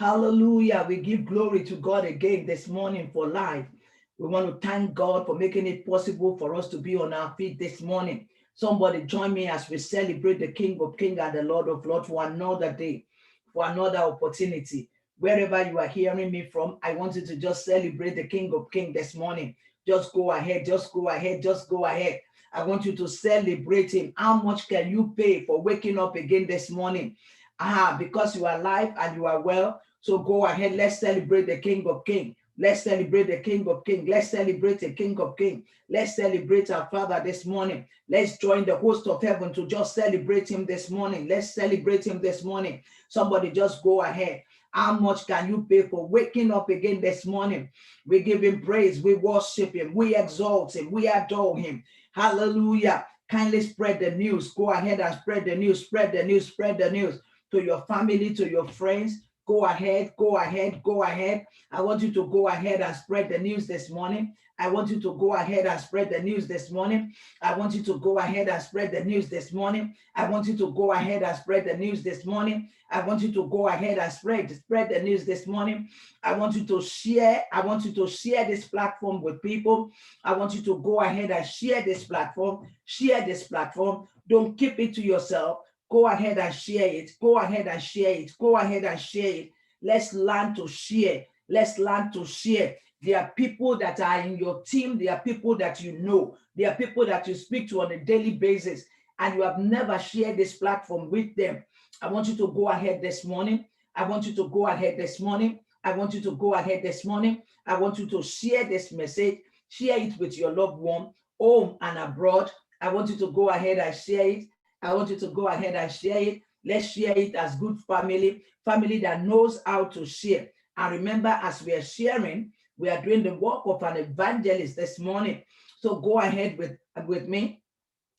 Hallelujah. We give glory to God again this morning for life. We want to thank God for making it possible for us to be on our feet this morning. Somebody join me as we celebrate the King of Kings and the Lord of Lords for another day, for another opportunity. Wherever you are hearing me from, I want you to just celebrate the King of Kings this morning. Just go ahead, just go ahead, just go ahead. I want you to celebrate him. How much can you pay for waking up again this morning? Because you are alive and you are well. So go ahead. Let's celebrate the King of Kings. Let's celebrate the King of Kings. Let's celebrate the King of Kings. Let's celebrate our Father this morning. Let's join the host of heaven to just celebrate him this morning. Let's celebrate him this morning. Somebody just go ahead. How much can you pay for waking up again this morning? We give him praise. We worship him. We exalt him. We adore him. Hallelujah. Kindly spread the news. Go ahead and spread the news. Spread the news. Spread the news to your family, to your friends. Go ahead, go ahead, go ahead. I want you to go ahead and spread the news this morning. I want you to go ahead and spread the news this morning. I want you to go ahead and spread the news this morning. I want you to go ahead and spread the news this morning. I want you to go ahead and spread the news this morning. I want you to share. I want you to share this platform with people. I want you to go ahead and share this platform. Share this platform. Don't keep it to yourself. Go ahead and share it. Go ahead and share it. Go ahead and share it. Let's learn to share. Let's learn to share. There are people that are in your team. There are people that you know. There are people that you speak to on a daily basis, and you have never shared this platform with them. I want you to go ahead this morning. I want you to go ahead this morning. I want you to go ahead this morning. I want you to share this message. Share it with your loved one, home and abroad. I want you to go ahead and share it. I want you to go ahead and share it. Let's share it as good family that knows how to share. And remember, as we are sharing, we are doing the work of an evangelist this morning. So go ahead with me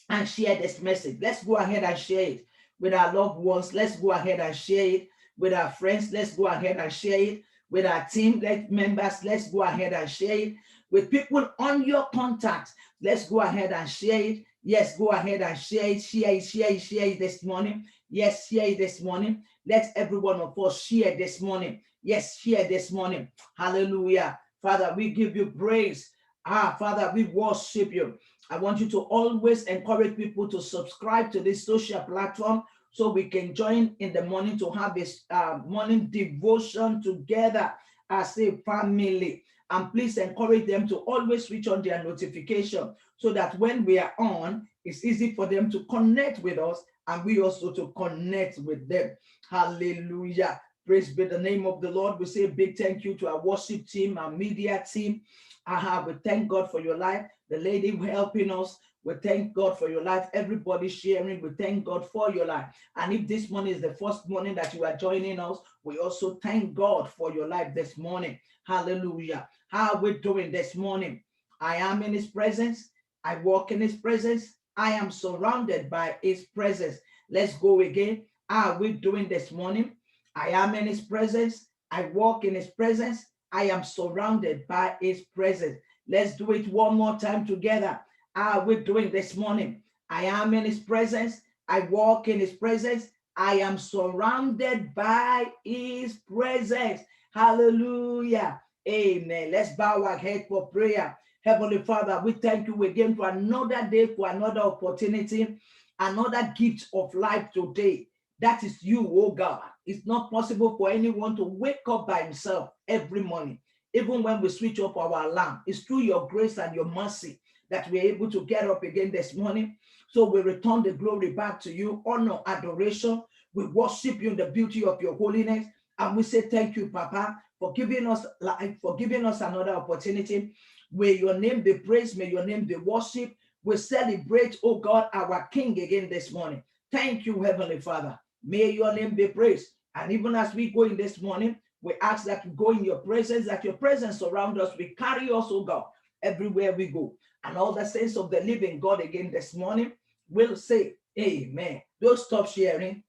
and share this message. Let's go ahead and share it with our loved ones. Let's go ahead and share it with our friends. Let's go ahead and share it with our team members. Let's go ahead and share it with people on your contacts. Let's go ahead and share it. Yes, go ahead and share it, share it this morning. Yes, share it this morning. Let every one of us share this morning. Yes, share this morning. Hallelujah. Father, we give you praise. Father, we worship you. I want you to always encourage people to subscribe to this social platform so we can join in the morning to have this morning devotion together as a family. And please encourage them to always switch on their notification so that when we are on, it's easy for them to connect with us and we also to connect with them. Hallelujah. Praise be the name of the Lord. We say a big thank you to our worship team, our media team. We thank God for your life. The lady helping us, we thank God for your life. Everybody sharing, we thank God for your life. And if this morning is the first morning that you are joining us, we also thank God for your life this morning. Hallelujah. How are we doing this morning? I am in his presence. I walk in his presence. I am surrounded by his presence. Let's go again. How are we doing this morning? I am in his presence. I walk in his presence. I am surrounded by his presence. Let's do it one more time together. How are we doing this morning? I am in his presence. I walk in his presence. I am surrounded by his presence. Hallelujah. Amen. Let's bow our head for prayer. Heavenly Father, we thank you again for another day, for another opportunity, another gift of life today. That is you, oh God. It's not possible for anyone to wake up by himself every morning, even when we switch up our alarm. It's through your grace and your mercy that we're able to get up again this morning. So we return the glory back to you, honor, adoration. We worship you in the beauty of your holiness. And we say thank you, Papa, for giving us life, for giving us another opportunity. May your name be praised. May your name be worshipped. We celebrate, oh God, our King again this morning. Thank you, Heavenly Father. May your name be praised. And even as we go in this morning, we ask that we go in your presence, that your presence surround us. We carry us, oh God, everywhere we go. And all the saints of the living God again this morning will say, amen. Don't stop sharing.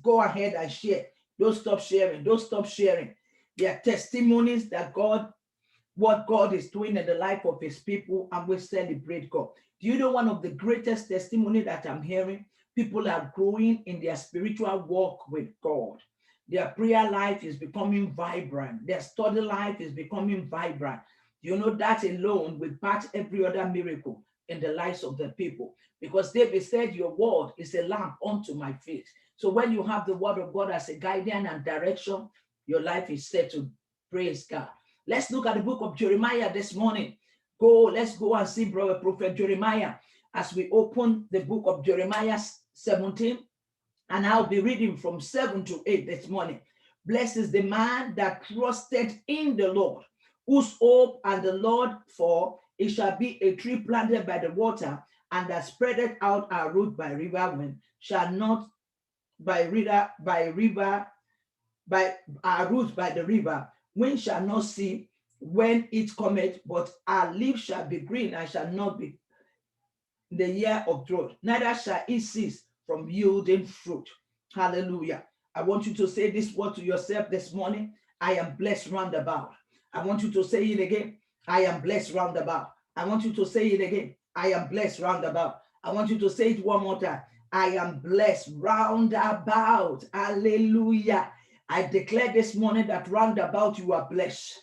Go ahead and share. Don't stop sharing. Don't stop sharing. There are testimonies that what God is doing in the life of his people, and we celebrate God. Do you know one of the greatest testimony that I'm hearing? People are growing in their spiritual walk with God. Their prayer life is becoming vibrant. Their study life is becoming vibrant. You know, that alone will patch every other miracle in the lives of the people. Because David said, your word is a lamp unto my feet. So when you have the word of God as a guidance and direction, your life is set to praise God. Let's look at the book of Jeremiah this morning. Let's go and see brother prophet Jeremiah as we open the book of Jeremiah 17. And I'll be reading from 7 to 8 this morning. Blessed is the man that trusted in the Lord, whose hope and the Lord for it shall be a tree planted by the water, and that spreadeth out our root by river wind, shall not by our roots by the river, wind shall not see when it cometh, but our leaves shall be green and shall not be in the year of drought, neither shall it cease from yielding fruit. Hallelujah. I want you to say this word to yourself this morning. I am blessed roundabout. I want you to say it again. I am blessed roundabout. I want you to say it again. I am blessed roundabout. I want you to say it one more time. I am blessed roundabout. Hallelujah. I declare this morning that roundabout you are blessed.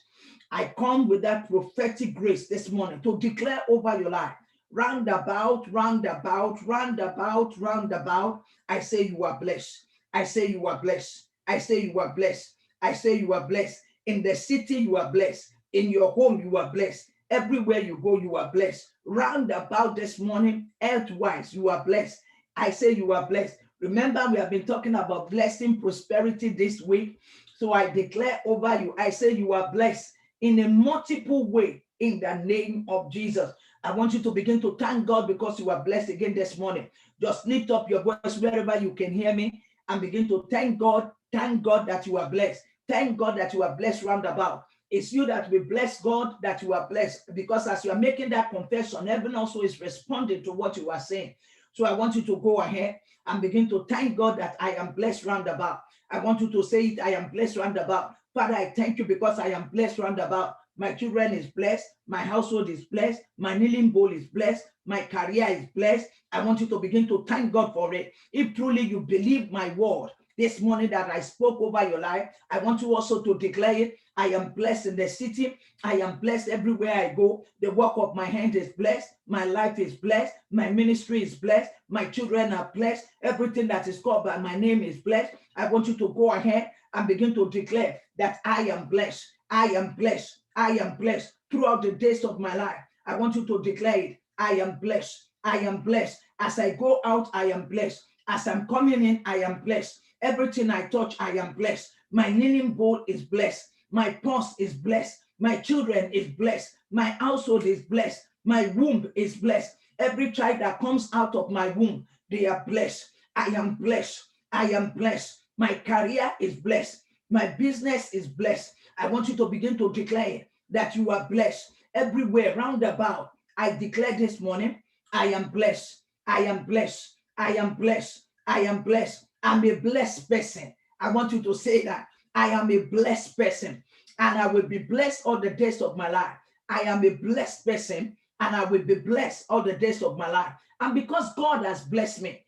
I come with that prophetic grace this morning to declare over your life. Roundabout, roundabout, roundabout, roundabout. I say you are blessed. I say you are blessed. I say you are blessed. I say you are blessed. In the city, you are blessed. In your home, you are blessed. Everywhere you go, you are blessed. Roundabout this morning, health-wise, you are blessed. I say you are blessed. Remember, we have been talking about blessing, prosperity this week. So I declare over you, I say you are blessed in a multiple way in the name of Jesus. I want you to begin to thank God because you are blessed again this morning. Just lift up your voice wherever you can hear me and begin to thank God. Thank God that you are blessed. Thank God that you are blessed roundabout. It's you that will bless God that you are blessed, because as you are making that confession, heaven also is responding to what you are saying. So I want you to go ahead and begin to thank God that I am blessed roundabout. I want you to say it, I am blessed roundabout. Father, I thank you because I am blessed roundabout. My children is blessed. My household is blessed. My kneeling bowl is blessed. My career is blessed. I want you to begin to thank God for it. If truly you believe my word this morning that I spoke over your life, I want you also to declare it. I am blessed in the city. I am blessed everywhere I go. The work of my hand is blessed. My life is blessed. My ministry is blessed. My children are blessed. Everything that is called by my name is blessed. I want you to go ahead and begin to declare that I am blessed. I am blessed. I am blessed throughout the days of my life. I want you to declare it. I am blessed. I am blessed. As I go out, I am blessed. As I'm coming in, I am blessed. Everything I touch, I am blessed. My kneeling bowl is blessed. My purse is blessed. My children is blessed. My household is blessed. My womb is blessed. Every child that comes out of my womb, they are blessed. I am blessed. I am blessed. My career is blessed. My business is blessed. I want you to begin to declare that you are blessed everywhere roundabout. I declare this morning, I am blessed. I am blessed. I am blessed. I am blessed. I'm a blessed person. I want you to say that. I am a blessed person and I will be blessed all the days of my life. I am a blessed person and I will be blessed all the days of my life. And because God has blessed me,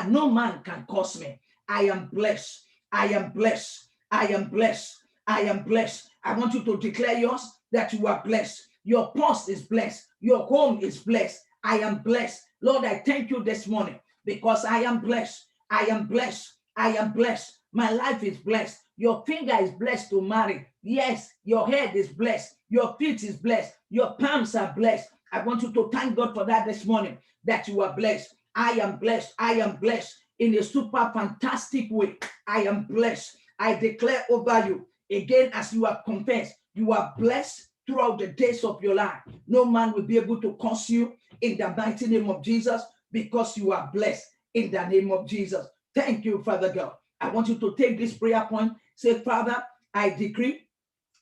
no man can curse me. I am blessed. I am blessed. I am blessed. I am blessed. I want you to declare yours that you are blessed. Your purse is blessed. Your home is blessed. I am blessed. Lord, I thank you this morning because I am blessed. I am blessed. I am blessed. My life is blessed. Your finger is blessed to marry. Yes, your head is blessed. Your feet is blessed. Your palms are blessed. I want you to thank God for that this morning, that you are blessed. I am blessed. I am blessed in a super fantastic way. I am blessed. I declare over you again, as you have confessed, you are blessed throughout the days of your life. No man will be able to curse you in the mighty name of Jesus because you are blessed in the name of Jesus. Thank you, Father God. I want you to take this prayer point. Say, Father, I decree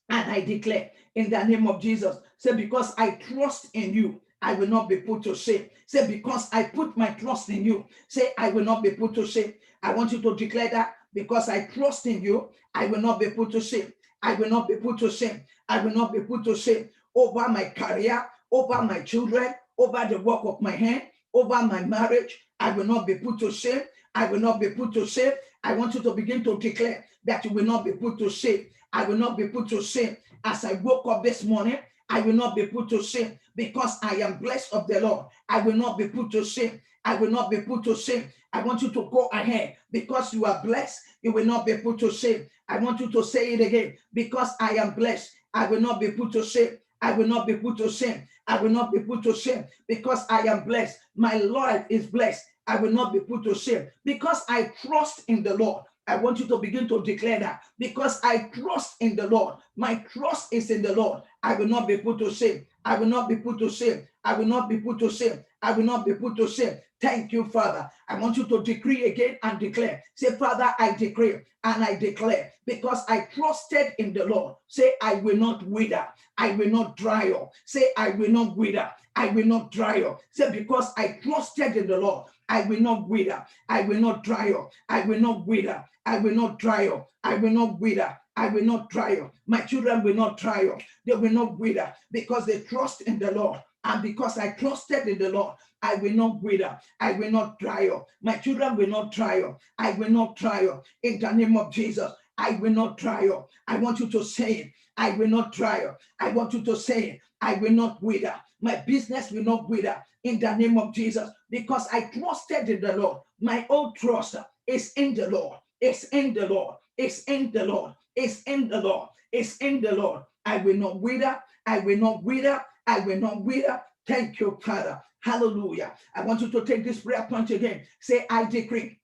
and I declare in the name of Jesus. Say, because I trust in you, I will not be put to shame. Say, because I put my trust in you, say, I will not be put to shame. I want you to declare that because I trust in you, I will not be put to shame. I will not be put to shame. I will not be put to shame over my career, over my children, over the work of my hand, over my marriage. I will not be put to shame. I will not be put to shame. I want you to begin to declare that you will not be put to shame. I will not be put to shame. As I woke up this morning, I will not be put to shame because I am blessed of the Lord. I will not be put to shame. I will not be put to shame. I want you to go ahead because you are blessed. You will not be put to shame. I want you to say it again because I am blessed. I will not be put to shame. I will not be put to shame. I will not be put to shame because I am blessed. My life is blessed. I will not be put to shame because I trust in the Lord. I want you to begin to declare that because I trust in the Lord. My trust is in the Lord. I will not be put to shame. I will not be put to shame. I will not be put to shame. I will not be put to shame. Thank you, Father. I want you to decree again and declare. Say, Father, I decree and I declare because I trusted in the Lord. Say, I will not wither. I will not dry up. Say, I will not wither. I will not dry up. Say, because I trusted in the Lord, I will not wither. I will not dry up. I will not wither. I will not dry up. I will not wither. I will not dry up. My children will not dry up. They will not wither because they trust in the Lord. And because I trusted in the Lord, I will not wither. I will not dry up. My children will not dry up. I will not dry up. In the name of Jesus, I will not dry up. I want you to say it. I will not dry up. I want you to say it. I will not wither. My business will not wither. In the name of Jesus, because I trusted in the Lord. My own trust is in the Lord. It's in the Lord. It's in the Lord. It's in the Lord. It's in the Lord. I will not wither. I will not wither. I will not wither. Thank you, Father. Hallelujah. I want you to take this prayer point again. Say, I decree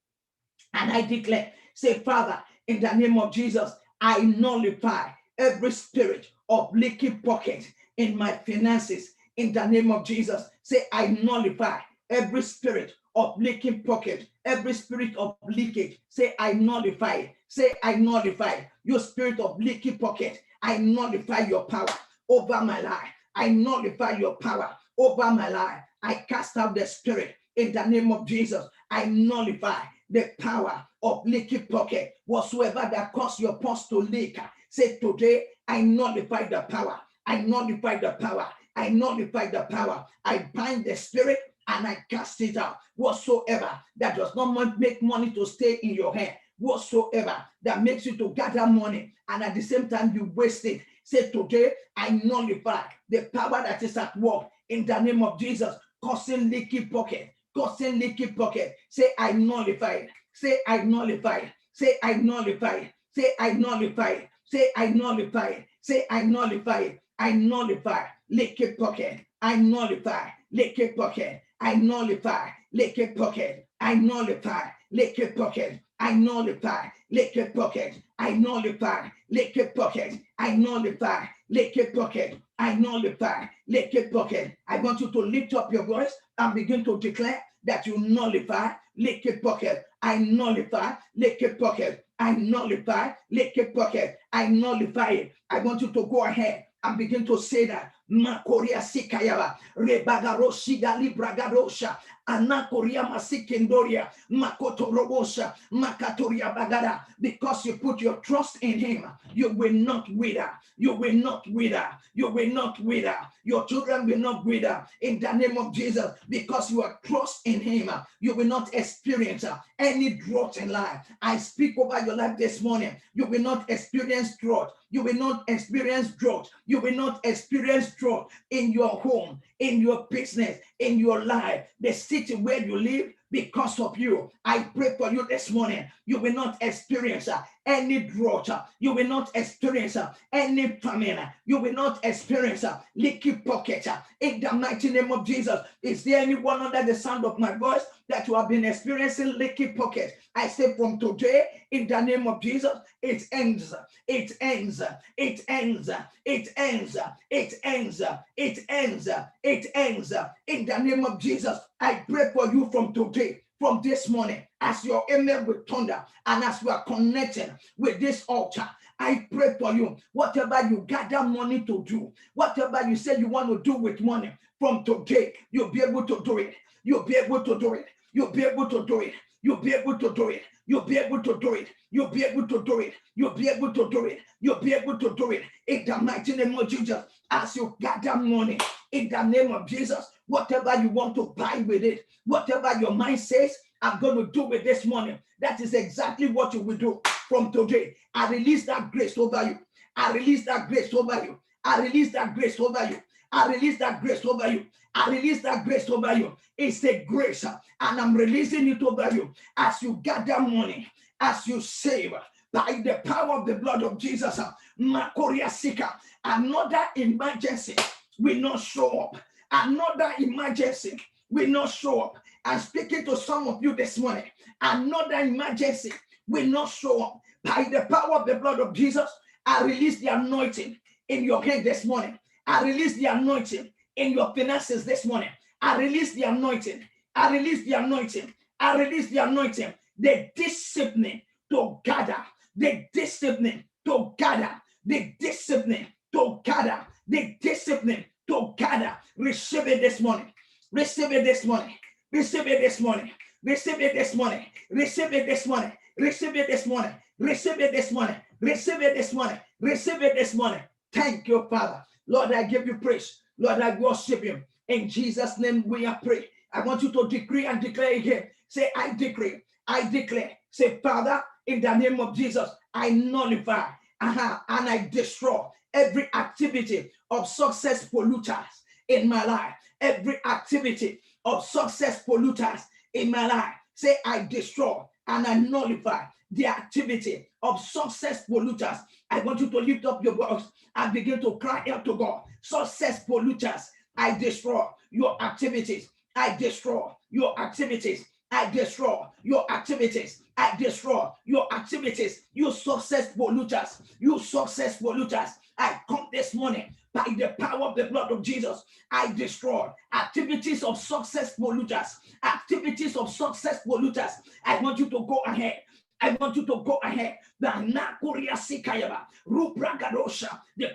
and I declare. Say, Father, in the name of Jesus, I nullify every spirit of leaky pocket in my finances. In the name of Jesus, say, I nullify every spirit of leaking pocket, every spirit of leakage. Say, I nullify it. Say, I nullify your spirit of leaky pocket. I nullify your power over my life. I nullify your power over my life. I cast out the spirit in the name of Jesus. I nullify the power of leaky pocket, whatsoever that caused your pulse to leak. Say, today, I nullify the power. I nullify the power. I nullify the power. I bind the spirit and I cast it out. Whatsoever that does not make money to stay in your hand, whatsoever that makes you to gather money and at the same time you waste it. Say, today I nullify the power that is at work in the name of Jesus, causing leaky pocket, causing leaky pocket. Say, I nullify it. Say, I nullify it. Say, I nullify it. Say, I nullify it. Say, I nullify it. Say, I nullify it. I nullify leaky pocket. I nullify leaky pocket. I nullify leaky pocket. I nullify leaky pocket. I nullify leaky pocket. I nullify leaky pocket. I nullify leaky pocket. I nullify leaky pocket. I want you to lift up your voice and begin to declare that you nullify leaky pocket. I nullify leaky pocket. I nullify leaky pocket. I nullify it. I want you to go ahead and begin to say that. Makoria sikayaba, rebagaroshi gali bragadosha, anakoria masikendoria, makoto robosha, makatoria bagada. Because you put your trust in him, you will not wither. You will not wither. You will not wither. Your children will not wither. In the name of Jesus, because you are trust in him, you will not experience any drought in life. I speak over your life this morning. You will not experience drought. You will not experience drought. You will not experience drought in your home, in your business, in your life, the city where you live. Because of you, I pray for you this morning. You will not experience any drought. You will not experience any famine. You will not experience leaky pocket. In the mighty name of Jesus, is there anyone under the sound of my voice that you have been experiencing leaky pocket? I say from today, in the name of Jesus, it ends. It ends. It ends. It ends. It ends. It ends. It ends. In the name of Jesus, I pray for you from today, from this morning, as your amen will thunder, and as you are connected with this altar. I pray for you, whatever you gather money to do, whatever you say you want to do with money, from today, you'll be able to do it. You'll be able to do it. You'll be able to do it. You'll be able to do it. You'll be able to do it. You'll be able to do it. You'll be able to do it. You'll be able to do it. In the mighty name of Jesus, as you gather money, in the name of Jesus, whatever you want to buy with it, whatever your mind says, I'm going to do with this money, that is exactly what you will do. from today, I release that grace over you. I release that grace over you. I release that grace over you. I release that grace over you. I release that grace over you. It's a grace, and I'm releasing it over you as you gather money, as you save by the power of the blood of Jesus. Makoria Sika, another emergency will not show up. Another emergency will not show up. I'm speaking to some of you this morning. Another emergency will not show up. By the power of the blood of Jesus, I release the anointing in your hand this morning. I release the anointing in your finances this morning. I release the anointing. I release the anointing. I release the anointing. The discipline to gather. The discipline to gather. The discipline to gather. The discipline to gather. Receive it this morning. Receive it this morning. Receive it this morning. Receive it this morning. Receive it this morning. Receive it this morning. Receive it this morning. Receive it this morning. Receive it this morning. Thank you, Father. Lord, I give you praise. Lord, I worship you. In Jesus' name we are praying. I want you to decree and declare again. Say, I decree. I declare. Say, Father, in the name of Jesus, I nullify and I destroy every activity of success polluters in my life. Every activity of success polluters in my life. Say, I destroy and I nullify the activity of success polluters. I want you to lift up your voice and begin to cry out to God. Success polluters, I destroy your activities. I destroy your activities. I destroy your activities. I destroy your activities. You success polluters. You success polluters. I come this morning by the power of the blood of Jesus. I destroy activities of success polluters. Activities of success polluters. I want you to go ahead. I want you to go ahead. The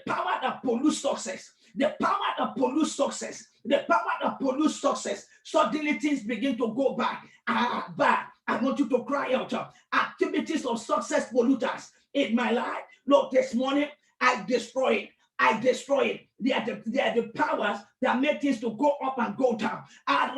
power that pollutes success. The power that pollutes success. The power that pollutes success. Suddenly things begin to go back. Back. I want you to cry out. Activities of success polluters in my life. Lord, this morning, I destroy it. I destroy it. They are the powers that make things to go up and go down. I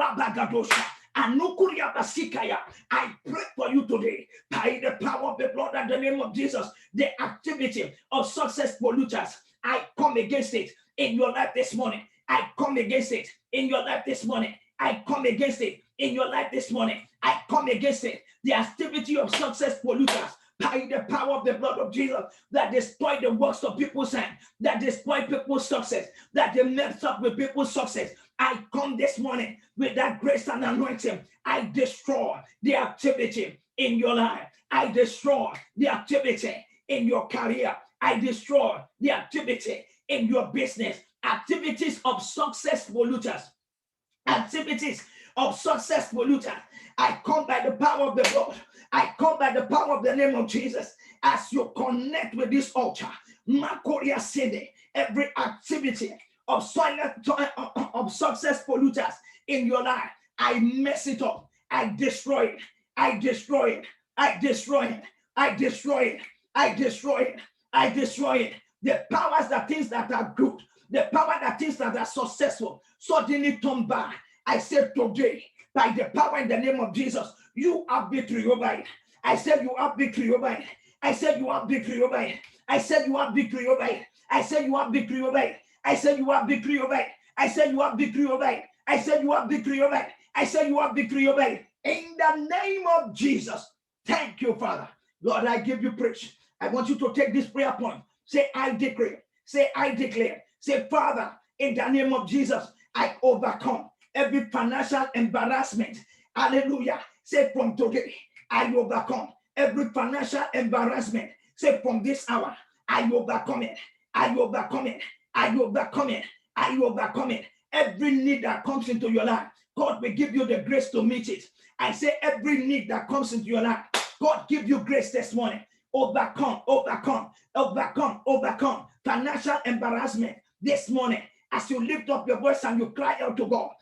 pray for you today by the power of the blood and the name of Jesus. The activity of success polluters, I come against it in your life this morning. I come against it in your life this morning. I come against it in your life this morning. I come against it. The activity of success polluters by the power of the blood of Jesus that destroy the works of people's hand, that destroy people's success, that they mess up with people's success. I come this morning with that grace and anointing. I destroy the activity in your life. I destroy the activity in your career. I destroy the activity in your business. Activities of success polluters. Activities of success polluters. I come by the power of the blood. I come by the power of the name of Jesus. As you connect with this altar, Makoria Sede, every activity of success polluters in your life, I mess it up. I destroy it. I destroy it. I destroy it. I destroy it. I destroy it. I destroy it. The powers that things that are good, the power that things that are successful, suddenly turn back. I said today, by the power in the name of Jesus, you have victory over it. I said you have victory over it. I said you have victory over it. I said you have victory over it. I said you have victory over it. I said you have victory over it. I said you have victory over it. I said you have victory over it. I said you have victory over it. In the name of Jesus. Thank you, Father. Lord, I give you praise. I want you to take this prayer point. Say, I declare. Say, I declare. Say, Father, in the name of Jesus, I overcome every financial embarrassment. Hallelujah. Say, from today, I overcome every financial embarrassment. Say, from this hour, I overcome it. I overcome it. I overcome it. I overcome it. Every need that comes into your life, God will give you the grace to meet it. I say every need that comes into your life, God give you grace this morning. Overcome, overcome, overcome, overcome financial embarrassment this morning. As you lift up your voice and you cry out to God,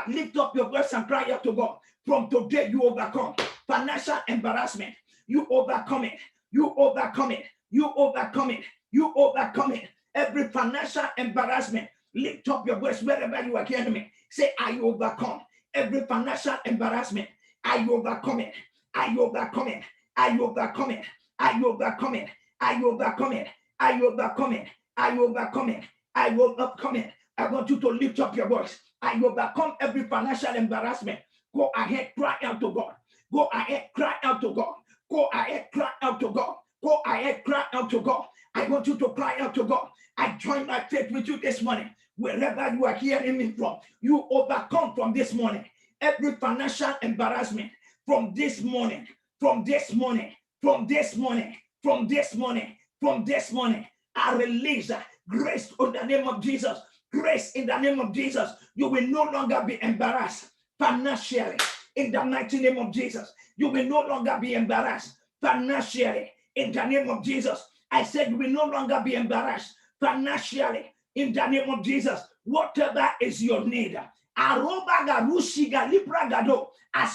lift up your voice and cry out to God. From today, you overcome financial embarrassment. You overcome it. You overcome it. You overcome it. You overcome it. Every financial embarrassment. Lift up your voice wherever you are hearing me. Say, I overcome every financial embarrassment. I overcome it. I overcome it. I overcome it. Are you overcoming? Are you overcoming? Are you overcoming? Are you overcoming? Are you overcoming? I want you to lift up your voice. I overcome every financial embarrassment. Go ahead, cry out to God. Go ahead, cry out to God. Go ahead, cry out to God. Go ahead, cry out to God. I want you to cry out to God. I join my faith with you this morning. Wherever you are hearing me from, you overcome from this morning every financial embarrassment from this morning, from this morning, from this morning, from this morning, from this morning. I release grace in the name of Jesus. Grace in the name of Jesus. You will no longer be embarrassed financially in the mighty name of Jesus. You will no longer be embarrassed financially in the name of Jesus. I said you will no longer be embarrassed financially in the name of Jesus. Whatever is your need, as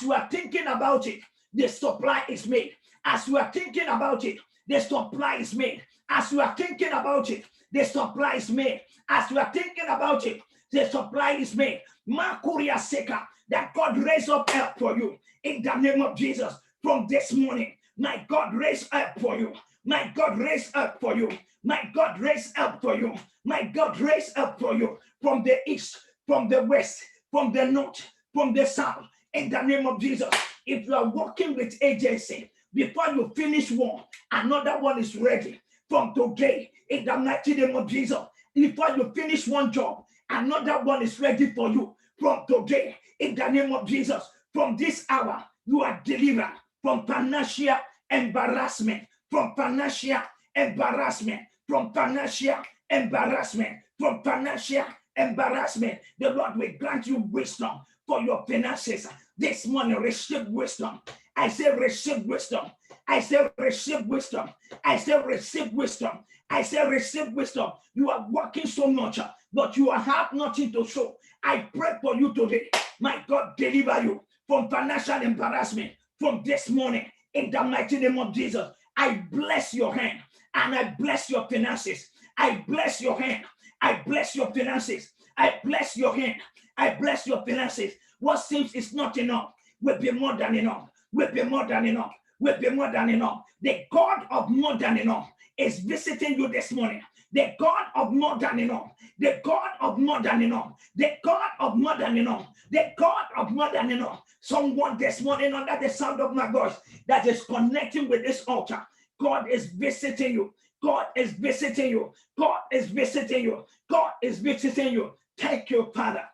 you are thinking about it, the supply is made. As you are thinking about it, the supply is made. As you are thinking about it, the supply is made. As you are thinking about it, the supply is made. Makuria Seka, that God raise up help for you in the name of Jesus. From this morning, my God raise up for you. My God raise up for you. My God raise up for you. My God raise up for you from the east, from the west, from the north, from the south. In the name of Jesus, if you are working with agency, before you finish one, another one is ready. From today, in the mighty name of Jesus, before you finish one job, another one is ready for you. From today, in the name of Jesus, from this hour, you are delivered from financial embarrassment, from financial embarrassment, from financial embarrassment, from financial embarrassment. The Lord will grant you wisdom for your finances. This morning, receive wisdom. I say receive wisdom. I say receive wisdom. I say receive wisdom. I say receive wisdom. You are working so much, but you have nothing to show. I pray for you today. My God, deliver you from financial embarrassment from this morning in the mighty name of Jesus. I bless your hand and I bless your finances. I bless your hand. I bless your finances. I bless your hand. I bless your finances. What seems is not enough will be more than enough. Will be more than enough. Will be more than enough. The God of more than enough is visiting you this morning. The God of more than enough. The God of more than enough. The God of more than enough. The God of more than enough. Someone this morning under the sound of my voice that is connecting with this altar. God is visiting you. God is visiting you. God is visiting you. God is visiting you. Thank you, Father.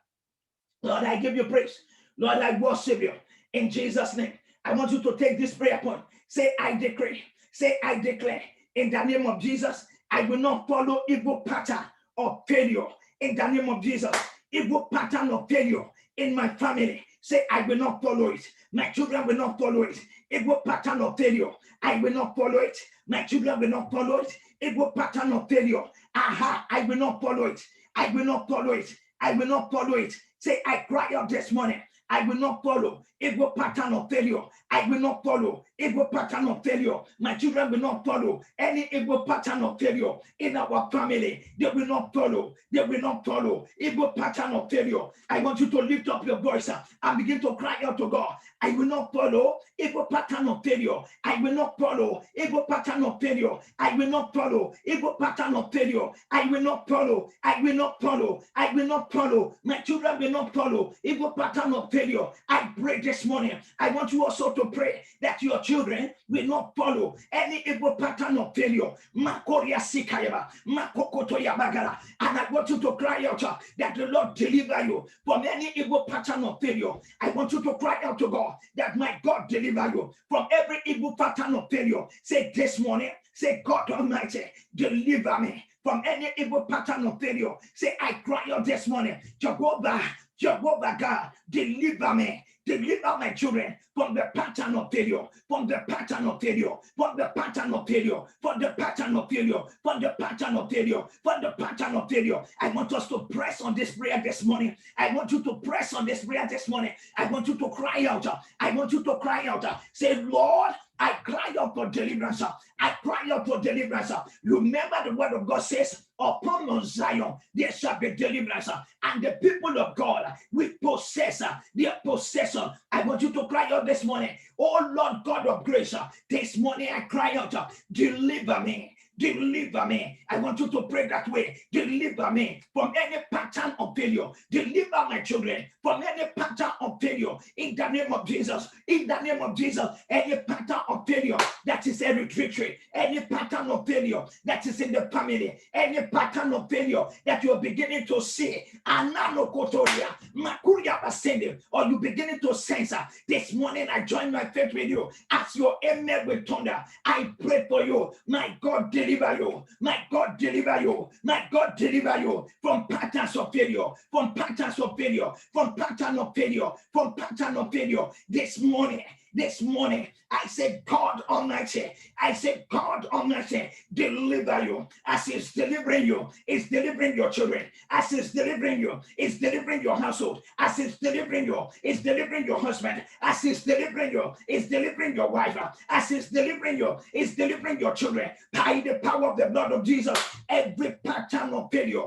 Lord, I give you praise. Lord, I worship you. In Jesus' name, I want you to take this prayer point. Say, I decree. Say, I declare. In the name of Jesus, I will not follow evil pattern of failure. In the name of Jesus, evil pattern of failure in my family. Say, I will not follow it. My children will not follow it. Evil pattern of failure. I will not follow it. My children will not follow it. Evil pattern of failure. Aha, I will not follow it. I will not follow it. I will not follow it. Say, I cry out this morning. I will not follow evil pattern of failure. I will not follow evil pattern of failure. My children will not follow any evil pattern of failure in our family. They will not follow. They will not follow evil pattern of failure. I want you to lift up your voice and begin to cry out to God. I will not follow evil pattern of failure. I will not follow evil pattern of failure. I will not follow evil pattern of failure. I will not follow. I will not follow. I will not follow. My children will not follow evil pattern of failure. I pray this morning. I want you also to pray that your children will not follow any evil pattern of failure. Makoria Sikayaba, Makokoto Yabagara. And I want you to cry out that the Lord deliver you from any evil pattern of failure. I want you to cry out to God that my God deliver you from every evil pattern of failure. Say this morning, say, God Almighty, deliver me from any evil pattern of failure. Say, I cry out this morning, Jehovah God, deliver me. Deliver my children from the pattern of failure, from the pattern of failure, from the pattern of failure, from the pattern of failure, from the pattern of failure, from the pattern of failure. I want us to press on this prayer this morning. I want you to press on this prayer this morning. I want you to cry out. I want you to cry out. Say, Lord, I cry out for deliverance. I cry out for deliverance. You remember the word of God says, upon Mount Zion there shall be deliverance, and the people of God will possess their possession. I want you to cry out this morning. Oh Lord God of grace, this morning I cry out, deliver me. Deliver me. I want you to pray that way. Deliver me from any pattern of failure. Deliver my children from any pattern of failure. In the name of Jesus. In the name of Jesus. Any pattern of failure that is hereditary. Any pattern of failure that is in the family. Any pattern of failure that you're beginning to see. Ananokotoria, Makuria Basende, or you beginning to sense. This morning I join my faith with you. As your amen with thunder, I pray for you. My God, deliver you. My God, deliver you. My God, deliver you from patterns of failure. From patterns of failure. From pattern of failure. From pattern of failure. This morning, I said, God Almighty, God Almighty, deliver you. As He's delivering you, it's delivering your children. As He's delivering you, it's delivering your household. As He's delivering you, it's delivering your husband. As He's delivering you, it's delivering your wife. As He's delivering you, it's delivering your children. By the power of the blood of Jesus, every pattern of failure,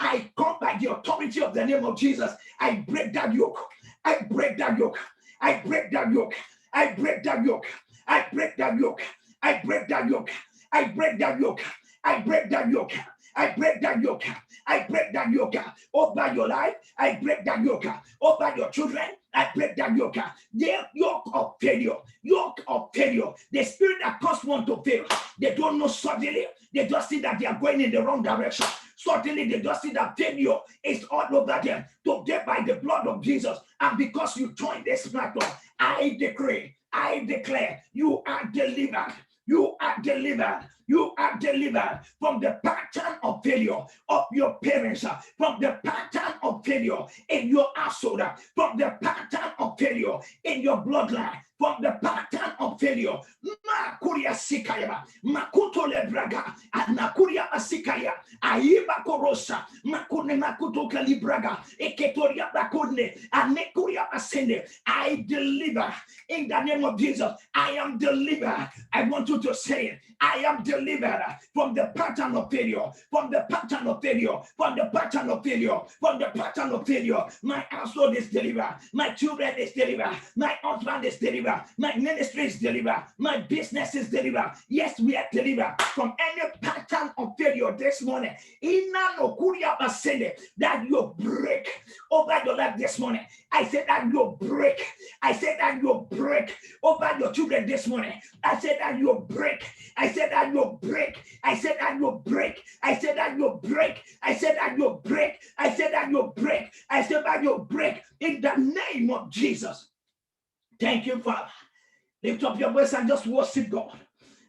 I come by the authority of the name of Jesus. I break that yoke. I break that yoke. I break that yoke. I break that yoke. I break that yoke. I break that yoke. I break that yoke. I break that yoke. I break that yoke. I break that yoke over your life. I break that yoke over your children. I break that yoke. The yoke of failure. Yoke of failure. The spirit that causes one to fail. They don't know suddenly. They just see that they are going in the wrong direction. Suddenly they just see that failure is all over them. Today by the blood of Jesus, and because you joined this platform, I decree, I declare, you are delivered. You are delivered. You are delivered from the pattern of failure of your parents, from the pattern of failure in your household, from the pattern of failure in your bloodline, from the pattern of failure. Makuria sikaya, makuto lebraga, anakuria asikaya, aiba korosa, makune makuto kalibraga, eketoria bakune, anekuria asende. I deliver in the name of Jesus. I am delivered. I want you to say it. I am delivered from the pattern of failure, from the pattern of failure, from the pattern of failure, from the pattern of failure. My household is delivered. My children is delivered. My husband is delivered. My ministry is delivered. My business is delivered. Yes, we are delivered from any pattern of failure this morning. That you break over your life this morning. I said that you break. I said that you break over your children this morning. I said that you break. I said that you break. I said that you break. I said that you break. I said that you break. I said that you break. I said that you break in the name of Jesus. Thank you, Father. Lift up your voice and just worship God.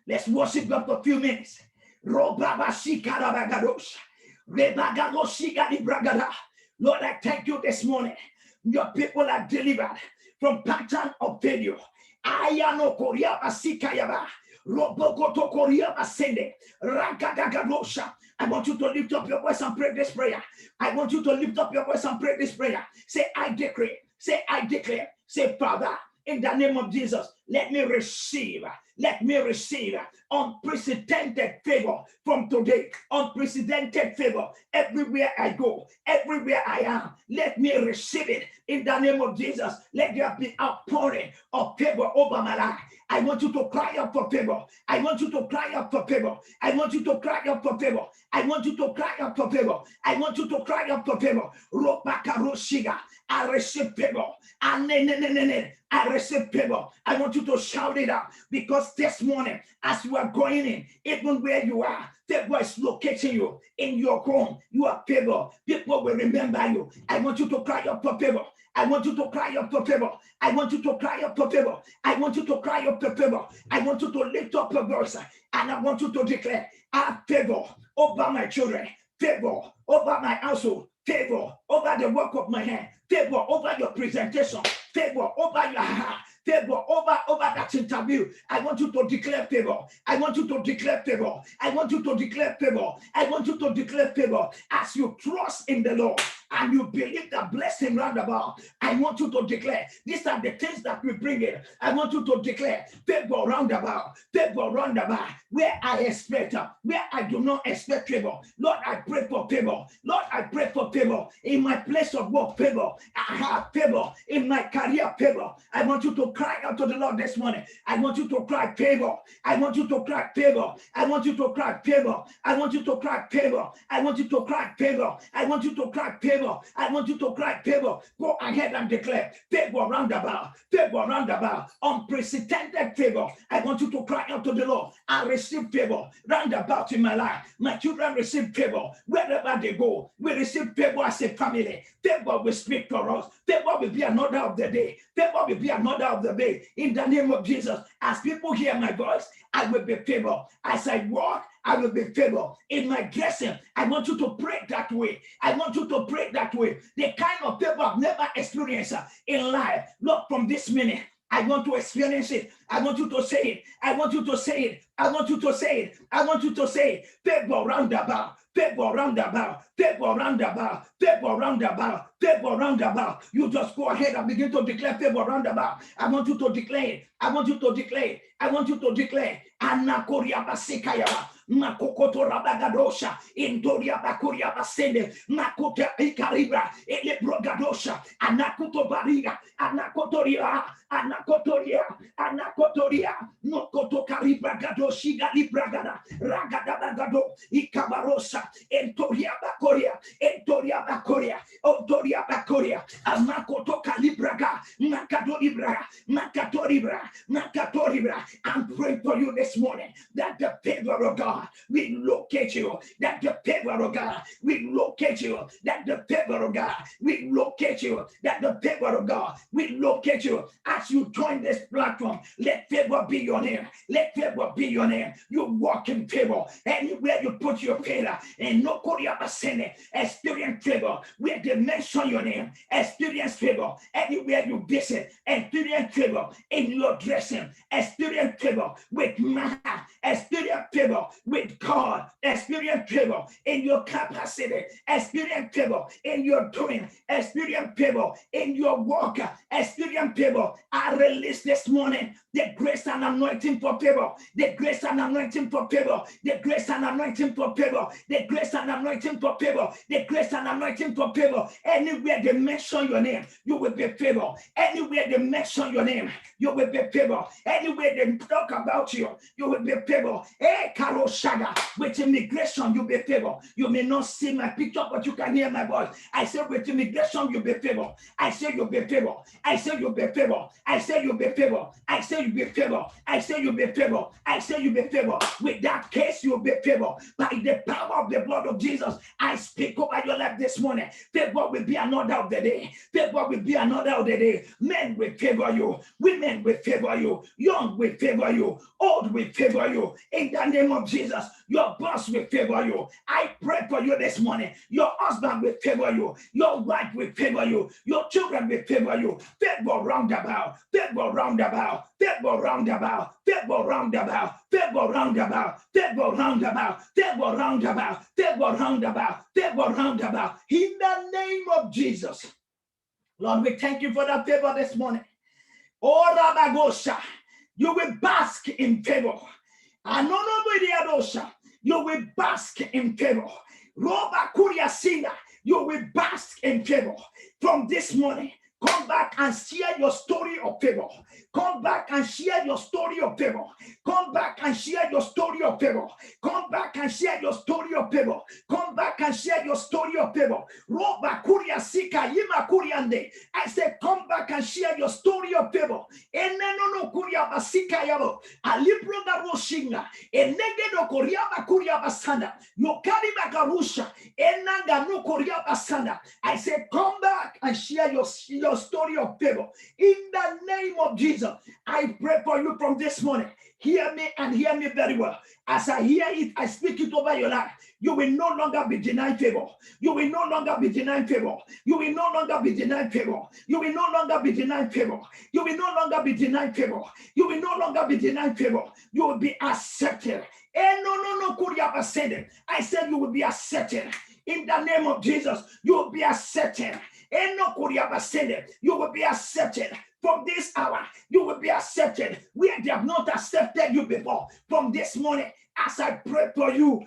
Let's worship God for a few minutes. Lord, I thank you this morning. Your people are delivered from pattern of failure. Ayano Korea Basikayaba. Robogoto Korea Basende. Ragadaganosha. I want you to lift up your voice and pray this prayer. I want you to lift up your voice and pray this prayer. Say, I decree. Say, I declare. Say, Father, in the name of Jesus, let me receive unprecedented favor from today. Unprecedented favor everywhere I go, everywhere I am. Let me receive it in the name of Jesus. Let there be outpouring of favor over my life. I want you to cry out for favor. I want you to cry out for favor. I want you to cry out for favor. I want you to cry out for favor. I want you to cry out for favor. I receive favor. I receive favor. I want you to shout it out because this morning, as you are going in, even where you are, favor is locating you in your home. You are favor. People will remember you. I want you to cry out for favor. I want you to cry out for favor. I want you to cry out for favor. I want you to cry out for favor. I want you to lift up your voice and I want you to declare, I have favor over my children, favor over my household, favor over the work of my hand, favor over your presentation, favor over your heart, Favor over that interview. I want you to declare favor. I want you to declare favor. I want you to declare favor. I want you to declare favor as you trust in the Lord and you believe the blessing roundabout. I want you to declare. These are the things that we bring in. I want you to declare favor roundabout, where I expect, where I do not expect favor. Lord, I pray for favor. Lord, I pray for favor in my place of work. Favor. I have favor in my career. Favor. I want you to cry out to the Lord this morning. I want you to cry favor. I want you to cry favor. I want you to cry favor. I want you to cry favor. I want you to cry favor. I want you to cry favor. I want you to cry favor. Go ahead and declare favor roundabout, unprecedented favor. I want you to cry out to the Lord. I receive favor roundabout in my life. My children receive favor wherever they go. We receive favor as a family. Favor will speak for us. Favor will be another of the day. Favor will be another of the day. In the name of Jesus, as people hear my voice, I will be favored. As I walk, I will be favored. In my dressing, I want you to pray that way. I want you to pray that way. The kind of favor I've never experienced in life. Not from this minute. I want to experience it. I want you to say it. I want you to say it. I want you to say it. I want you to say it. Favor roundabout. Favor roundabout. Favor roundabout. Favor roundabout. Favor roundabout. You just go ahead and begin to declare favor roundabout. I want you to declare it. I want you to declare it. I want you to declare. Anakoria basikaya. Makokoto rabagadosha. Indoria bakuria basende. Makota ikaribra. Elebrogadosha. Anakoto bariga. Anakotoria. Anakotoria. Anakotoria. Nokoto karibra gadoshi galibragada. Ragada bagado. Ikabarosa. Entoria bakoria. Entoria bakoria. Ontoria bakoria. Amakoto kalibraga. Makadoribra. Makatoribra. Makatoribra. I'm praying for you this morning that the favor of God will locate you. That the favor of God will locate you. That the favor of God will locate you. That the favor of God will locate you. As you join this platform, let favor be your name. Let favor be your name. You walk in favor. Anywhere you put your favor, and no Korea Basene, experience favor. Where they mention your name, experience favor. Anywhere you visit, experience favor. In your dressing, experience favor with man, experience favor with God, experience favor in your capacity, experience favor in your doing, experience favor in your work, experience favor. I release this morning the grace and anointing for favor, the grace and anointing for favor, the grace and anointing for favor, the grace and anointing for favor, the grace and anointing for favor. Anywhere they mention your name, you will be favor. Anywhere they mention your name, you will be favor. Anywhere they talk about you, you will be favor. Hey, Karo Shaga, with immigration, you'll be favor. You may not see my picture, but you can hear my voice. I say with immigration, you'll be favor. I say you'll be favor. I say you'll be favor. I say you'll be favor. I say you'll be favor. I say you'll be favor. I say you'll be favor. With that case, you'll be favor. By the power of the blood of Jesus, I speak over your life this morning. Favor will be another of the day. Favor will be another of the day. Men will favor you. Women will favor you. Young will favor you. Old will favor you. In the name of Jesus, your boss will favor you. I pray for you this morning. Your husband will favor you. Your wife will favor you. Your children will favor you. Favor roundabout. Favor roundabout. Favor roundabout. Favor roundabout. Favor roundabout. Favor roundabout. Favor roundabout. Favor roundabout. Favor roundabout. In the name of Jesus. Lord, we thank you for that favor this morning. Oh, Rabagosha, you will bask in favor. Anonobidiadosha, you will bask in favor. Roba Kuriasina, you will bask in favor. From this morning, come back and share your story of favor. Come back and share your story of favor. Come back and share your story of favor. Come back and share your story of favor. Come back and share your story of favor. Roba Kuria Sika Yima Kuriande. I said, come back and share your story of favor. Eneno Kuria Basika Yabo. Alibro Garoshinga. Enegedo Koryaba Kuria Basanda. Yokari Bagarusha. Enanga no Koria Basanda. I said, come back and share your story of favor. In the name of Jesus, I pray for you from this morning. Hear me and hear me very well. As I hear it, I speak it over your life. You will no longer be denied favor. You will no longer be denied favor. You will no longer be denied favor. You will no longer be denied favor. You will no longer be denied favor. You will no longer be denied favor. You will be accepted. And no, could you have said it? I said you will be accepted. In the name of Jesus, you will be accepted. And no, could you have said it? You will be accepted. From this hour, you will be accepted where they have not accepted you before. From this morning, as I pray for you,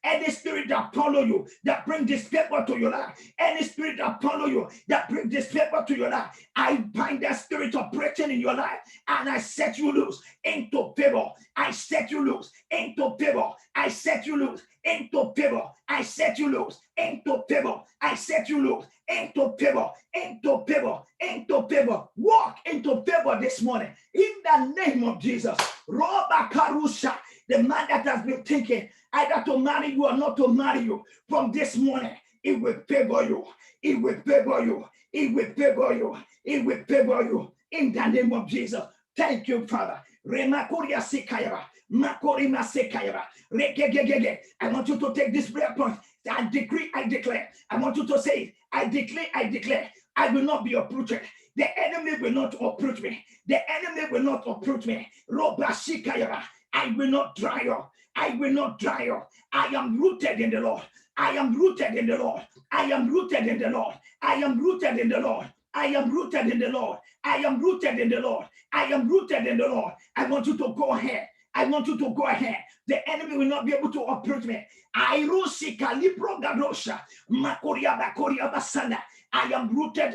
any spirit that follow you, that bring this paper to your life, any spirit that follow you, that bring this paper to your life, I bind that spirit operating in your life, and I set you loose into favor. I set you loose into favor. I set you loose into favor. I set you loose into favor. I set you loose into favor, into favor, into favor. Walk into favor this morning in the name of Jesus. Roba Karusha, the man that has been thinking either to marry you or not to marry you, from this morning, it will favor you. It will favor you. It will favor you. It will favor you in the name of Jesus. Thank you, Father. Remakuria Sikayaba. Makorima Sekayaba. I want you to take this prayer point. I decree, I declare. I want you to say it. I declare, I declare. I will not be uprooted. The enemy will not uproot me. The enemy will not uproot me. I will not dry up. I will not dry up. I am rooted in the Lord. I am rooted in the Lord. I am rooted in the Lord. I am rooted in the Lord. I am rooted in the Lord. I am rooted in the Lord. I am rooted in the Lord. I want you to go ahead. I want you to go ahead. The enemy will not be able to uproot me. I am rooted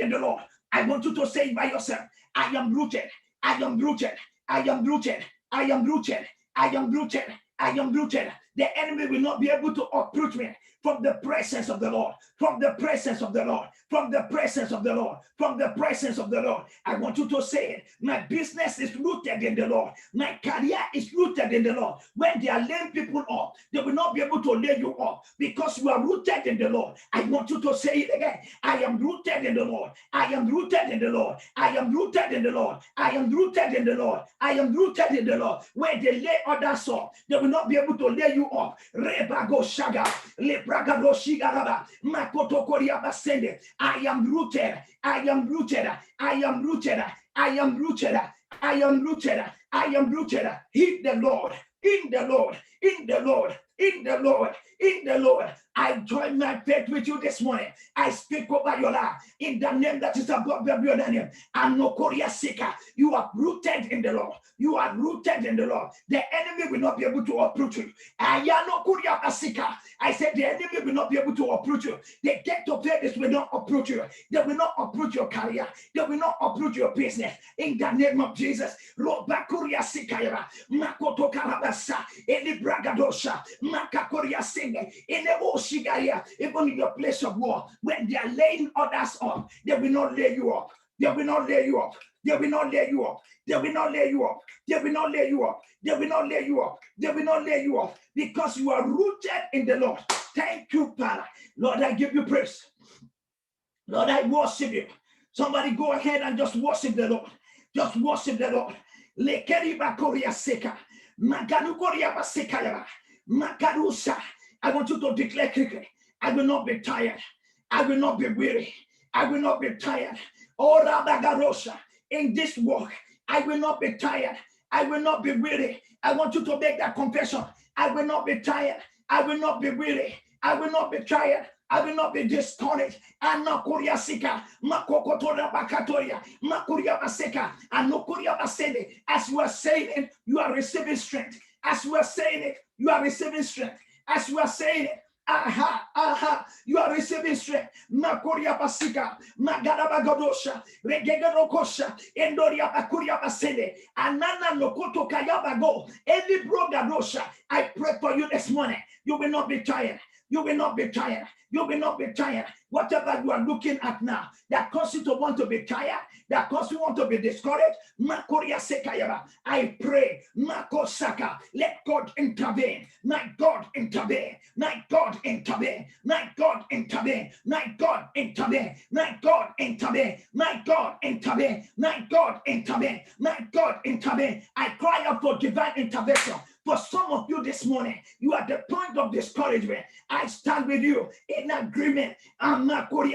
in the Lord. I want you to say it by yourself. I am rooted. I am rooted. I am rooted. I am rooted. I am rooted. I am rooted. The enemy will not be able to uproot me from the presence of the Lord. From the presence of the Lord. From the presence of the Lord. From the presence of the Lord. I want you to say it. My business is rooted in the Lord. My career is rooted in the Lord. When they are laying people off, they will not be able to lay you off because you are rooted in the Lord. I want you to say it again. I am rooted in the Lord. I am rooted in the Lord. I am rooted in the Lord. I am rooted in the Lord. I am rooted in the Lord. Where they lay others off, they will not be able to lay you off. Rebago shaga, lebragado shigaraba, makoto koriaba sende. I am rooted. I am rooted. I am rooted. I am rooted. I am rooted. I am rooted in the Lord. In the Lord. In the Lord. In the Lord. In the Lord. I join my faith with you this morning. I speak over your life in the name that is above every other name. And no Korea Sika. You are rooted in the Lord. You are rooted in the Lord. The enemy will not be able to uproot you. I said the enemy will not be able to uproot you. The gate of Hades will not uproot you. They will not uproot your career. They will not uproot your business. In the name of Jesus. Robakuria Sikayaba. Makoto Karabasa. Eli Bragadosha. Makakoria Singe. In the Oshigaria. Even in your place of war. When they are laying others up, they will not lay you up. They will not lay you up. They will not lay you up. They will not lay you up. They will not lay you up. They will not lay you up. They will not lay you up because you are rooted in the Lord. Thank you, Father. Lord, I give you praise. Lord, I worship you. Somebody go ahead and just worship the Lord. Just worship the Lord. I want you to declare quickly. I will not be tired. I will not be weary. I will not be tired. Oh, Rabagarosha, in this work, I will not be tired. I will not be weary. I want you to make that confession. I will not be tired. I will not be weary. I will not be tired. I will not be discouraged. Anakuria sika, makokotora bakatoria, makuria baseka, anokuria basende. As you are saying it, you are receiving strength. As you are saying it, you are receiving strength. As you are saying it, you are receiving strength. Makoria basika, magarabagodosha, regegarokosha, endoria bakuria basende, anana nokoto kayabago, eli brogadosha. I pray for you this morning. You will not be tired. You will not be tired. You will not be tired. Whatever you are looking at now that causes you to want to be tired, that causes you want to be discouraged, I pray, let God intervene. My God intervene. My God intervene. My God intervene. My God intervene. My God intervene. My God intervene. My God intervene. My God intervene. I cry out for divine intervention. For some of you this morning, you are at the point of discouragement. I stand with you in agreement. I hold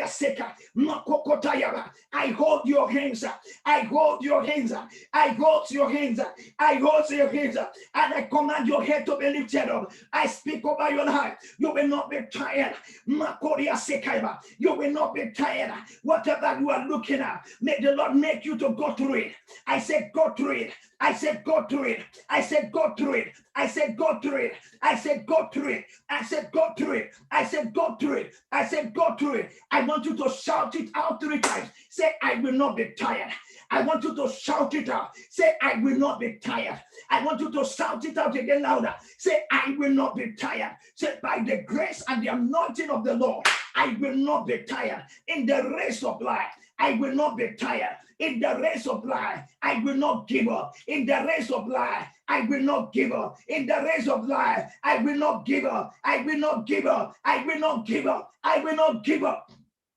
your hands up. I hold your hands up. I hold your hands up. I hold your hands up. And I command your head to be lifted up. I speak over your life. You will not be tired. You will not be tired. Whatever you are looking at, may the Lord make you to go through it. I said, go through it. I said, go through it. I said, go through it. I said, go through it. I said, go through it. I said, go through it. I said, go through it. I said, go through it. I want you to shout it out 3 times. Say, I will not be tired. I want you to shout it out. Say, I will not be tired. I want you to shout it out again louder. Say, I will not be tired. Say, by the grace and the anointing of the Lord, I will not be tired. In the race of life, I will not be tired. In the race of life, I will not give up. In the race of life, I will not give up. In the race of life, I will not give up. I will not give up. I will not give up. I will not give up.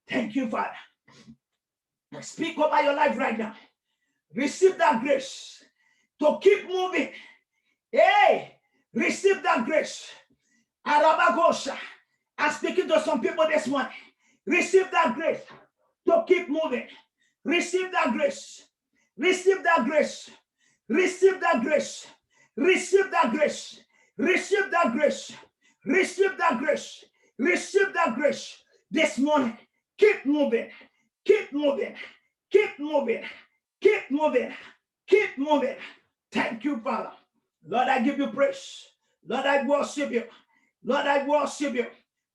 Thank you, Father. I speak over your life right now. Receive that grace to keep moving. Hey, receive that grace. Arabagosha. I'm speaking to some people this morning. Receive that grace to keep moving. Receive that grace. Receive that grace. Receive that grace. Receive that grace. Receive that grace. Receive that grace. Receive that grace this morning. Keep moving. Keep moving. Keep moving. Keep moving. Keep moving. Thank you, Father. Lord, I give you praise. Lord, I worship you. Lord, I worship you.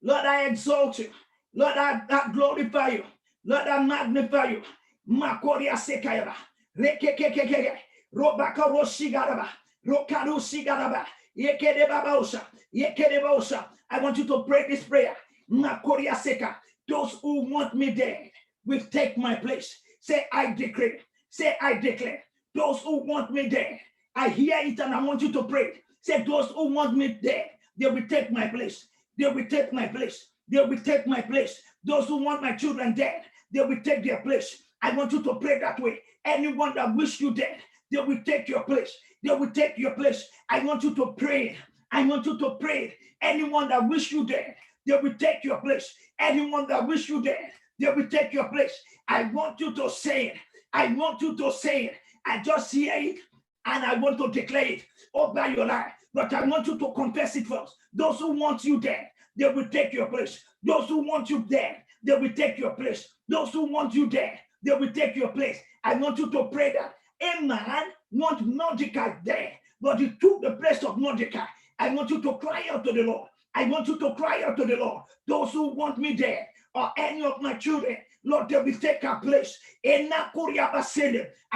Lord, I exalt you. Lord, I glorify you. Lord, I magnify you. Makoria sekayaba. Rekekekeke. Robaka roshigaraba. Rokaru sigaraba. Yekedebabaosha. Yekedebaosha. I want you to pray this prayer. Makoria seka. Those who want me dead will take my place. Say, I declare. Say, I declare. Those who want me dead. I hear it and I want you to pray. Say, those who want me dead, they will take my place. They will take my place. They will take my place. Those who want my children dead, they will take their place. I want you to pray that way. Anyone that wish you dead, they will take your place. They will take your place. I want you to pray. I want you to pray. Anyone that wish you dead, they will take your place. Anyone that wish you dead, they will take your place. I want you to say it. I want you to say it. I just hear it and I want to declare it over your life. But I want you to confess it first. Those who want you dead, they will take your place. Those who want you dead, they will take your place. Those who want you dead, they will take your place. I want you to pray that a man wants Mordecai dead, but he took the place of Mordecai. I want you to cry out to the Lord. I want you to cry out to the Lord. Those who want me dead, or any of my children, Lord, they will take our place. I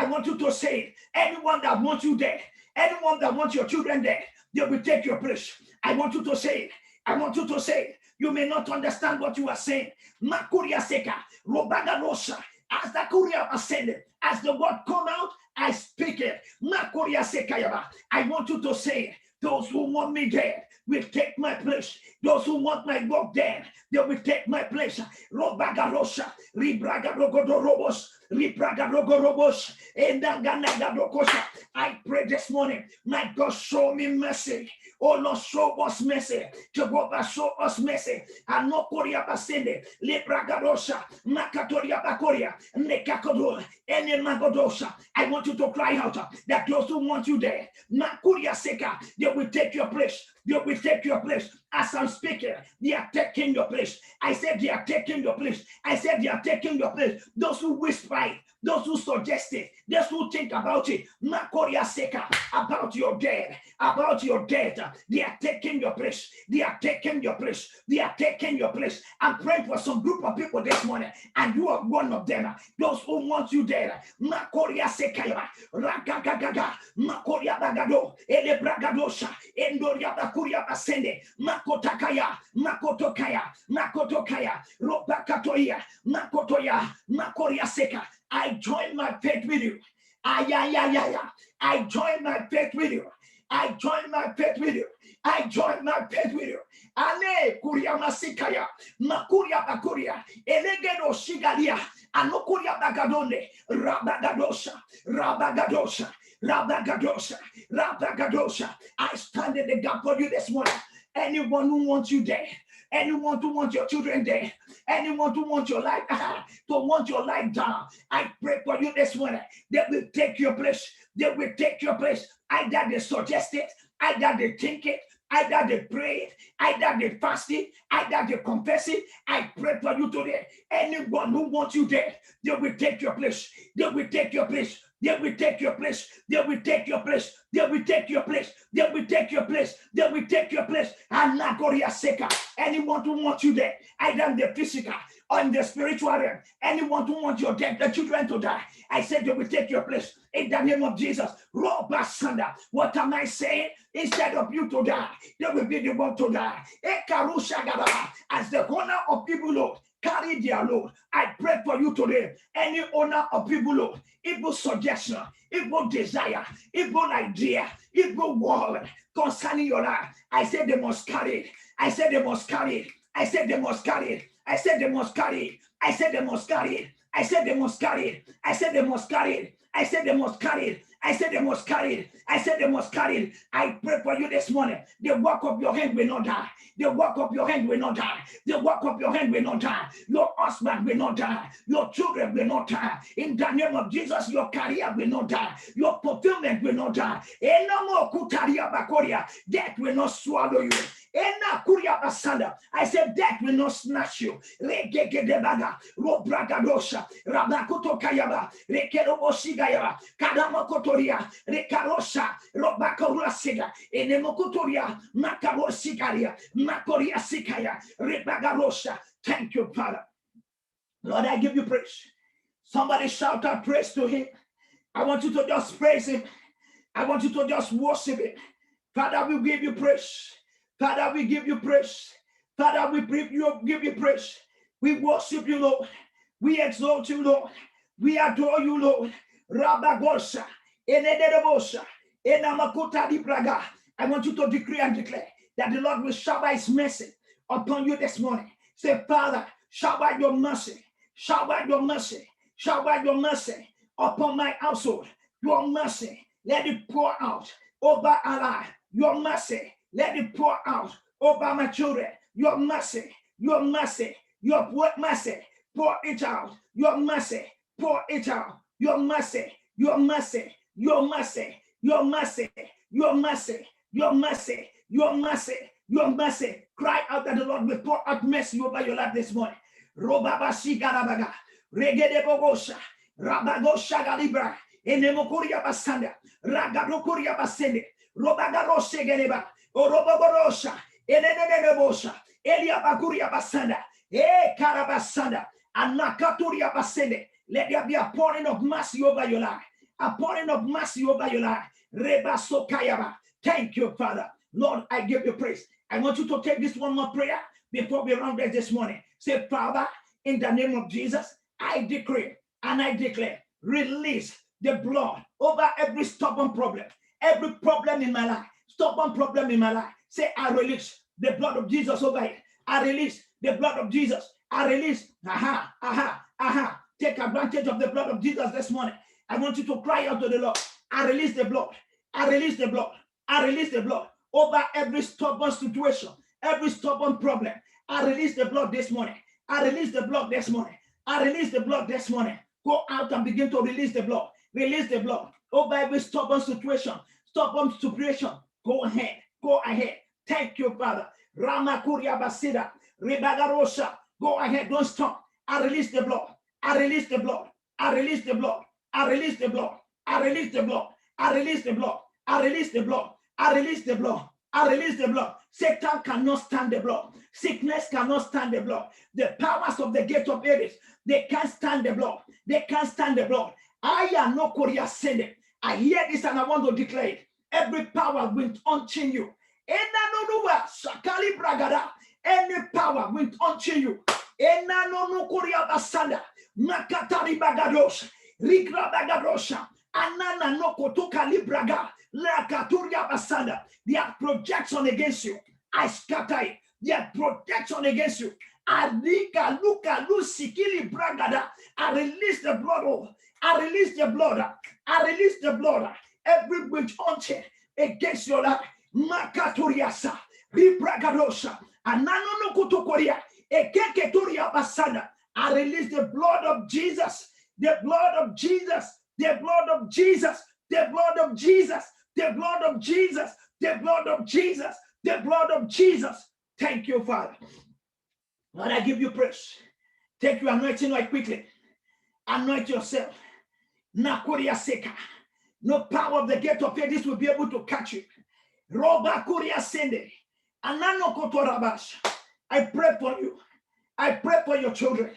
want you to say it. Anyone that wants you dead, anyone that wants your children dead, they will take your place. I want you to say it. I want you to say it. You may not understand what you are saying. Makuria seka, robaga rosa. As the Kuria ascended, as the word come out, I speak it. Makuria sekayaba. I want you to say it. Those who want me dead will take my place. Those who want my work dead, they will take my place. Robaga rosa, ribraga rogodorobos, ribraga rogorobos, endanganaga rokosha. I pray this morning, my God, show me mercy. Oh Lord, show us mercy. Jehovah, show us mercy. Anokoria basende, lebragadosha, makatoria bakoria, nekakodo, enemagodosha. I want you to cry out that those who want you there, Makuria seka, they will take your place. They will take your place. As I'm speaking, they are taking your place. I said they are taking your place. I said they are taking your place. Those who whisper it, those who suggest it, those who think about it, Makoria Seka, about your death, about your death. They are taking your place. They are taking your place. They are taking your place. I'm praying for some group of people this morning, and you are one of them. Those who want you there. Makoria Sekaya, Ragagaga, Makoria Bagado, Ele Bragadosha, Endoria Bakuria Basende, Makotakaya, Makotokaya, Makotokaya, Ropakatoya, Makotoya, Makoria Seka. I join my faith with you. I join my faith with you. I join my faith with you. I join my faith with you. Ale kuria masikaya, makuria bakuria, elegedo shigalia, anokuria bagadone, rabagadosha, rabagadosha, rabagadosha, rabagadosha. I stand in the gap for you this morning. Anyone who wants you there, anyone who wants your children there, anyone who wants your life to want your life down, I pray for you this morning. They will take your place. They will take your place. Either they suggest it, either they think it, either they pray it, either they fast it, either they confess it. I pray for you today. Anyone who wants you there, they will take your place. They will take your place. They will take your place. They will take your place. They will take your place. They will take your place. They will take your place. And Nagoria Seka. Anyone who wants you there, either in the physical or in the spiritual realm, anyone who wants your dead, the children to die, I said they will take your place in the name of Jesus. Robasanda. What am I saying? Instead of you to die, they will be the one to die. As the owner of people, Lord, carry their load. I pray for you today. Any owner of people, Lord, evil suggestion, evil desire, evil idea, evil word concerning your life, I said they must carry it. I said they must carry it. I said they must carry it. I said they must carry it. I said they must carry it. I said they must carry it. I said they must carry it. I said they must carry it. I said they must carry it. I said they must carry it. I pray for you this morning. The work of your hand will not die. The work of your hand will not die. The work of your hand will not die. Your husband will not die. Your children will not die. In the name of Jesus, your career will not die. Your fulfillment will not die. Death will not swallow you. I said death will not snatch you. Rabakuto Kayaba, Rekeroboshigayaba, Kadamakotoria, Rekarosha, Robakorasiga, Enemokotoria, Makarosikaria, Makoria Sikaya, Rebagarosha. Thank you, Father. Lord, I give you praise. Somebody shout out praise to him. I want you to just praise him. I want you to just worship him. Father, we give you praise. Father, we give you praise. Father, we give you praise. We worship you, Lord. We exalt you, Lord. We adore you, Lord. Rabagosha, Enedebosha, Enamakuta di Braga. I want you to decree and declare that the Lord will shower his mercy upon you this morning. Say, Father, shower your mercy, shower your mercy, shower your mercy upon my household. Your mercy, let it pour out over our life. Your mercy, let it pour out over my children. Your mercy, your mercy, your mercy, pour it out. Your mercy, pour it out. Your mercy, your mercy, your mercy, your mercy, your mercy, your mercy, your mercy, your mercy. Cry out that the Lord will pour out mercy over your life this morning. Robabashi Garabaga, Regede Bogosha, Rabagosha Galibra, Enemokuria Basanda, Ragadokuria Basende, Robagaroshe Geneba, Orobogorosha, Enenebosha, Elia Bakuria Basanda, Karabasanda, and Nakaturia Basende. Let there be a pouring of mercy over your life. A pouring of mercy over your life. Reba Sokayaba. Thank you, Father. Lord, I give you praise. I want you to take this one more prayer before we round it this morning. Say, Father, in the name of Jesus, I decree and I declare, release the blood over every stubborn problem, every problem in my life, stubborn problem in my life. Say, I release the blood of Jesus over it. I release the blood of Jesus. I release. Take advantage of the blood of Jesus this morning. I want you to cry out to the Lord. I release the blood. I release the blood. I release the blood over every stubborn situation, every stubborn problem. I release the blood this morning. I release the blood this morning. I release the blood this morning. Go out and begin to release the blood. Release the blood over every stubborn situation, stubborn situation. Go ahead. Go ahead. Thank you, Father. Ramakuria Basida. Ribagarosha. Go ahead. Don't stop. I release the blood. I release the blood. I release the blood. I release the blood. I release the blood. I release the blood. I release the blood. I release the blood. I release the blood. Satan cannot stand the blood. Sickness cannot stand the blood. The powers of the gate of Hades, they can't stand the blood. They can't stand the blood. I am no Korea sending. I hear this and I want to declare it. Every power will unchain you. Any power will unchain you. Makatari bagadosh, Rigra bagadosha, Anana no kotoka libraga, La Katuria basanda. Their projection against you, I scatter it. Their protection against you, Adika Luka Lusikili bragada. I release the blood. I release the blood. I release the blood. Every witch unchain against your life, Makaturiasa, Ribragadosha, Anano no kotokoria, Ekeketuria basanda. I release the blood of Jesus, the blood of Jesus, the blood of Jesus, the blood of Jesus, the blood of Jesus, the blood of Jesus, the blood of Jesus. Thank you, Father. Lord, I give you praise. Take your anointing oil quickly. Anoint yourself. Nakuria seka. No power of the gate of Hades will be able to catch you. Roba kuria sende. Anano kotorabash. I pray for you. I pray for your children.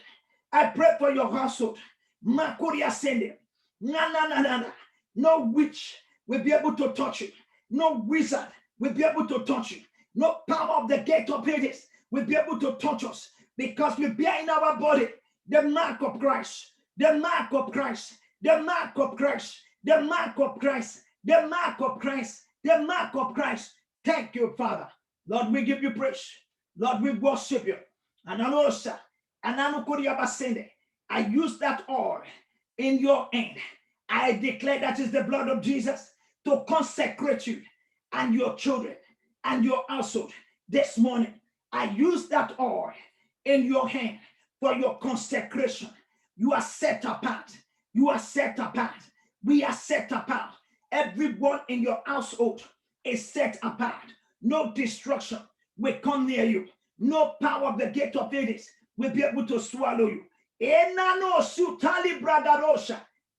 I pray for your household. Makuria sende. Na. No witch will be able to touch you. No wizard will be able to touch you. No power of the gate of Hades will be able to touch us, because we bear in our body the mark of Christ. The mark of Christ. The mark of Christ. The mark of Christ. The mark of Christ. The mark of Christ. Thank you, Father. Lord, we give you praise. Lord, we worship you. And I use that oil in your hand. I declare that is the blood of Jesus to consecrate you and your children and your household. This morning, I use that oil in your hand for your consecration. You are set apart. You are set apart. We are set apart. Everyone in your household is set apart. No destruction will come near you. No power of the gate of Hades will be able to swallow you.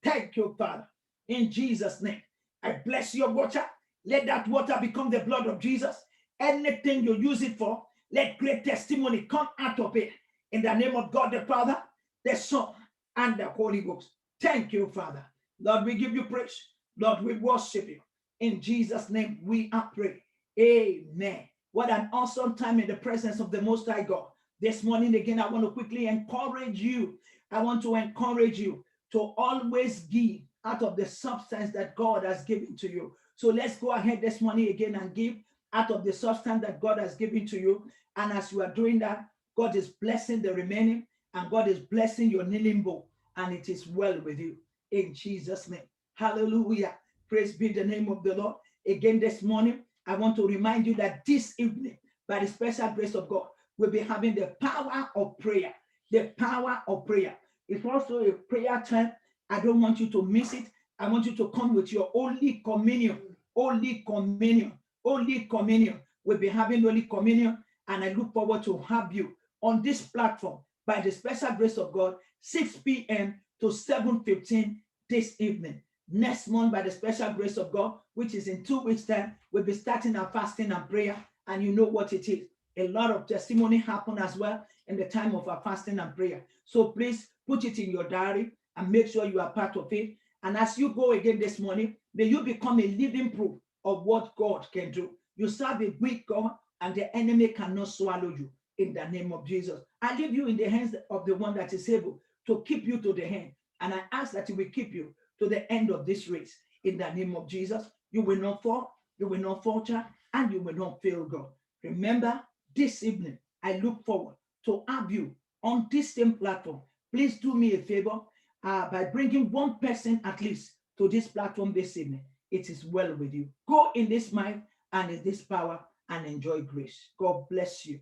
Thank you, Father. In Jesus' name, I bless your water. Let that water become the blood of Jesus. Anything you use it for, let great testimony come out of it. In the name of God the Father, the Son, and the Holy Ghost. Thank you, Father. Lord, we give you praise. Lord, we worship you. In Jesus' name, we are praying. Amen. What an awesome time in the presence of the Most High God. This morning, again, I want to quickly encourage you. I want to encourage you to always give out of the substance that God has given to you. So let's go ahead this morning again and give out of the substance that God has given to you. And as you are doing that, God is blessing the remaining, and God is blessing your kneeling bowl, and it is well with you. In Jesus' name. Hallelujah. Praise be the name of the Lord. Again this morning, I want to remind you that this evening, by the special grace of God, we'll be having the power of prayer. The power of prayer. It's also a prayer time. I don't want you to miss it. I want you to come with your Holy Communion. Holy Communion. Holy Communion. We'll be having Holy Communion, and I look forward to have you on this platform by the special grace of God, 6 p.m. to 7:15 this evening. Next month, by the special grace of God, which is in 2 weeks' time, we'll be starting our fasting and prayer, and you know what it is. A lot of testimony happen as well in the time of our fasting and prayer. So please put it in your diary and make sure you are part of it. And as you go again this morning, may you become a living proof of what God can do. You serve a weak God, and the enemy cannot swallow you. In the name of Jesus, I leave you in the hands of the one that is able to keep you to the end. And I ask that he will keep you to the end of this race. In the name of Jesus, you will not fall, you will not falter, and you will not fail God. Remember, this evening, I look forward to have you on this same platform. Please do me a favor by bringing one person at least to this platform this evening. It is well with you. Go in this mind and in this power and enjoy grace. God bless you.